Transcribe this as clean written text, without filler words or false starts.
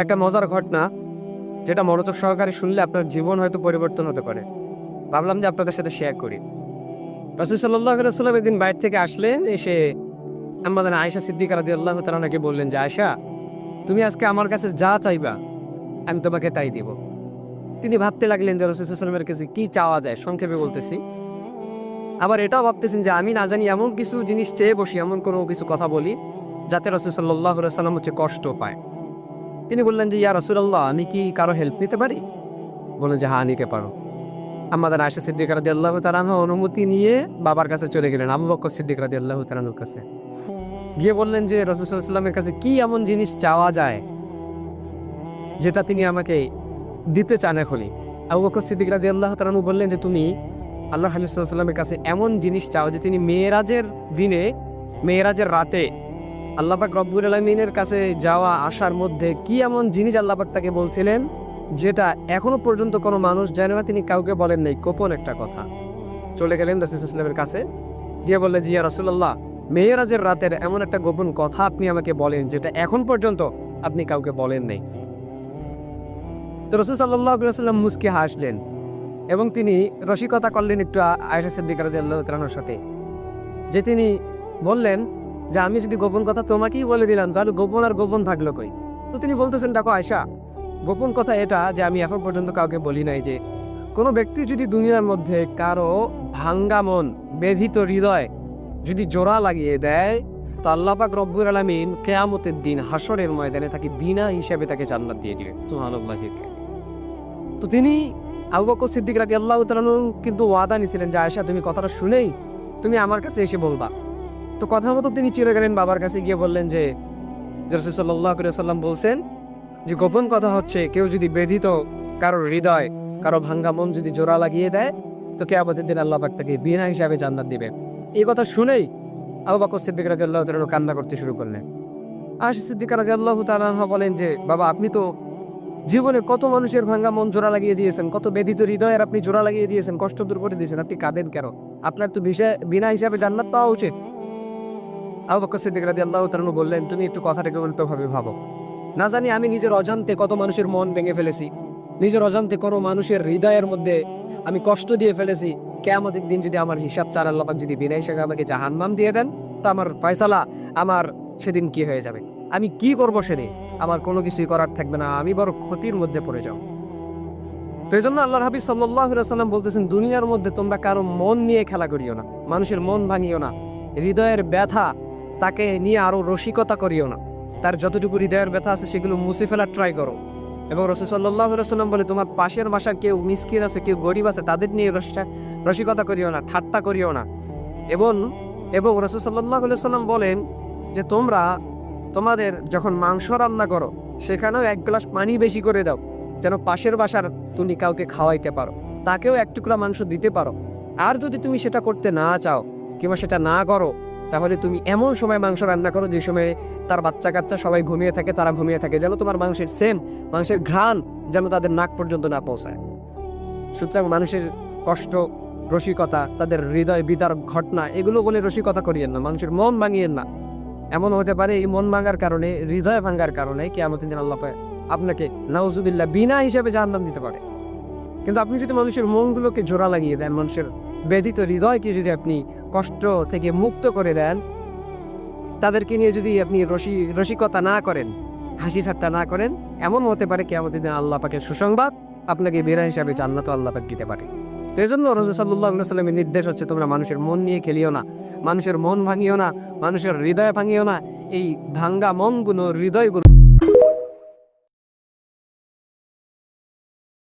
একটা মজার ঘটনা, যেটা মনোযোগ সহকারে শুনলে আপনার জীবন হয়তো পরিবর্তন হতে পারে। ভাবলাম যে আপনাদের সাথে শেয়ার করি। রাসূল সাল্লাল্লাহু আলাইহি ওয়াসাল্লাম একদিন বাইরে থেকে আসলেন, এসে আমাদের আয়েশা সিদ্দিকা রাদিয়াল্লাহু তাআলা আনহাকে বললেন যে, আয়েশা, তুমি আজকে আমার কাছে যা চাইবা আমি তোমাকে তাই দিব। তিনি ভাবতে লাগলেন যে রাসূল সাল্লাল্লাহু আলাইহি ওয়াসাল্লামের কাছে কি চাওয়া যায়, সংক্ষেপে বলতেছি। আবার এটাও ভাবতেছেন যে আমি না জানি এমন কিছু জিনিস চেয়ে বসি, এমন কোনো কিছু কথা বলি যাতে রাসূল সাল্লাল্লাহু আলাইহি ওয়াসাল্লাম কষ্ট পায়। তিনি বললেন যে, ইয়া রাসূলুল্লাহ, আমি কি কারো হেল্প নিতে পারি? বললেন যে, হ্যাঁ, নিতে পারো। আমাদের আয়েশা সিদ্দিকা রাদিয়াল্লাহু তাআলা আনহা অনুমতি নিয়ে বাবার কাছে চলে গেলেন, আবু বকর সিদ্দিক রাদিয়াল্লাহু তাআলা আনহুর কাছে গিয়ে বললেন যে, রাসূল সাল্লাল্লাহু আলাইহি ওয়াসাল্লামের কাছে কি এমন জিনিস চাওয়া যায় যেটা তিনি আমাকে দিতে চান এখনই। আবু বকর সিদ্দিক রাদিয়াল্লাহু তাআলা আনহু বললেন যে, তুমি আল্লাহর হাবিব সাল্লাল্লাহু আলাইহি ওয়াসাল্লামের কাছে এমন জিনিস চাও যে তিনি মেরাজের দিনে, মেরাজের রাতে আল্লাহ পাক রব্বুল আলামিনের কাছে যাওয়া আসার মধ্যে কি এমন জিনিস আল্লাহ পাক তাকে বলছিলেন যেটা এখনো পর্যন্ত কোনো মানুষ জানে না, তিনি কাউকে বলেন নাই, গোপন একটা কথা। চলে গেলেন রাসূল সাল্লাল্লাহু আলাইহি ওয়াসাল্লামের কাছে, দিয়ে বললেন যে, ইয়া রাসূলুল্লাহ, মেরাজের রাতের এমন একটা গোপন কথা আপনি আমাকে বলেন যেটা এখন পর্যন্ত আপনি কাউকে বলেন নাই। তো রাসূল সাল্লাল্লাহু আলাইহি ওয়াসাল্লাম মুস্কি হাসলেন এবং তিনি রসিকতা করলেন একটু আয়েশা সিদ্দিকা রাদিয়াল্লাহু তাআলা আনহার সাথে, যে তিনি বললেন যে, আমি যদি গোপন কথা তোমাকেই বলে দিলাম তাহলে গোপন আর গোপন থাকলো কই? তো তিনি বলতেছেন, দেখো আয়েশা, গোপন কথা এটা যে আমি এখন পর্যন্ত কাউকে বলি নাই যে কোনো ব্যক্তি যদি দুনিয়ার মধ্যে কারো ভাঙ্গা মন, ব্যথিত হৃদয় যদি জোড়া লাগিয়ে দেয়, তো আল্লাহ পাক রব্বুল আলামিন কিয়ামতের দিন হাসরের ময়দানে তাকে বিনা হিসাবে তাকে জান্নাত দিয়ে দিবেন। সুবহানাল্লাহ। তো তিনি আবু বকর সিদ্দিক রাদিয়াল্লাহু তাআলা আনহু কিন্তু ওয়াদা নিয়েছিলেন যে, আয়েশা, তুমি কথাটা শুনেই তুমি আমার কাছে এসে বলবা। তো কথা মতো তিনি চলে গেলেন, বাবার কাছে গিয়ে বললেন যে, রাসূল সাল্লাল্লাহু আলাইহি ওয়াসাল্লাম বলছেন যে গোপন কথা হচ্ছে কেউ যদি ব্যথিত কারো হৃদয়, কারো ভাঙ্গা মন যদি জোড়া লাগিয়ে দেয়, তো কিয়ামতের দিন আল্লাহ পাক তাকে বিনা হিসাবে জান্নাত দিবেন। এই কথা শুনেই আবু বকর সিদ্দিক রাদিয়াল্লাহু তাআলা কান্না করতে শুরু করলেন। আয়েশা সিদ্দিকা রাদিয়াল্লাহু তাআলা আনহা বলেন যে, বাবা, আপনি তো জীবনে কত মানুষের ভাঙ্গা মন জোড়া লাগিয়ে দিয়েছেন, কত ব্যথিত হৃদয়ের আপনি জোড়া লাগিয়ে দিয়েছেন, কষ্ট দূর করে দিয়েছেন, আপনি কাঁদেন কেন? আপনার তো বিনা হিসাবে জান্নাত পাওয়া উচিত। আবু বকর সিদ্দিক রাদিয়াল্লাহু তাআলা আনহু বললেন, তুমি একটু কথাটাকে উল্টোভাবে ভাবো। না জানি আমি নিজের অজান্তে কত মানুষের মন ভেঙে ফেলেছি, নিজের অজান্তে কোনো মানুষের হৃদয়ের মধ্যে আমি কষ্ট দিয়ে ফেলেছি। কিয়ামতের দিন যদি আমার হিসাব চার আল্লাহ পাক যদি বিনা হিসাবে আমাকে জাহান্নাম দিয়ে দেন, তো আমার ফয়সালা আমার সেদিন কি হয়ে যাবে? আমি কি করবো সেদিন? আমার কোনো কিছুই করার থাকবে না, আমি বড় ক্ষতির মধ্যে পড়ে যাও। তো এই জন্য আল্লাহর হাবিব সাল্লাল্লাহু আলাইহি ওয়াসাল্লাম বলতেছেন, দুনিয়ার মধ্যে তোমরা কারো মন নিয়ে খেলা করিও না, মানুষের মন ভাঙিও না, হৃদয়ের ব্যথা তাকে নিয়ে আরো রসিকতা করিও না, তার যতটুকু হৃদয়ের ব্যথা আছে সেগুলো মুছে ফেলার ট্রাই করো। এবং রাসূল সাল্লাল্লাহু আলাইহি ওয়াসাল্লাম বলে, তোমার পাশের বাসার কেউ মিসকিন আছে, কেউ গরিব আছে, তাদের নিয়ে রসিকতা করিও না, ঠাট্টা করিও না। এবং রাসূল সাল্লাল্লাহু আলাইহি ওয়াসাল্লাম বলেন যে, তোমরা তোমাদের যখন মাংস রান্না করো সেখানেও এক গ্লাস পানি বেশি করে দাও, যেন পাশের বাসার তুমি কাউকে খাওয়াইতে পারো, তাকেও এক টুকরা মাংস দিতে পারো। আর যদি তুমি সেটা করতে না চাও কিংবা সেটা না করো, তাহলে তুমি এমন সময় মাংস রান্না করো যে সময় তার বাচ্চা কাচ্চা সবাই ঘুমিয়ে থাকে, তারা ঘুমিয়ে থাকে, যেন তোমার মাংসের ঘ্রাণ যেন তাদের নাক পর্যন্ত না পৌঁছায়। সুতরাং মানুষের কষ্ট, রসিকতা, তাদের হৃদয় বিদারক ঘটনা, এগুলো বলে রসিকতা করিয়েন না, মানুষের মন ভাঙিয়েন না। এমন হতে পারে এই মন ভাঙার কারণে, হৃদয় ভাঙার কারণে কিয়ামতের দিন আল্লাহ পাক আপনাকে নাউজুবিল্লাহ বিনা হিসাবে জাহান্নাম দিতে পারে। কিন্তু আপনি যদি মানুষের মনগুলোকে জোড়া লাগিয়ে দেন, মানুষের ব্যথিত হৃদয়কে যদি আপনি কষ্ট থেকে মুক্ত করে দেন, তাদেরকে নিয়ে যদি আপনি রসিকতা না করেন, হাসি ঠাট্টা না করেন, এমন হতে পারে কিয়ামতের দিন আল্লাহ পাকের সুসংবাদ আপনাকে বিনা হিসাবে জান্নাত আল্লাহ পাক দিতে পারে। তো এই জন্য রাসূল সাল্লাল্লাহু আলাইহি ওয়াসাল্লামের নির্দেশ হচ্ছে, তোমরা মানুষের মন নিয়ে খেলিও না, মানুষের মন ভাঙিও না, মানুষের হৃদয় ভাঙিও না। এই ভাঙ্গা মনগুলো, হৃদয়গুলো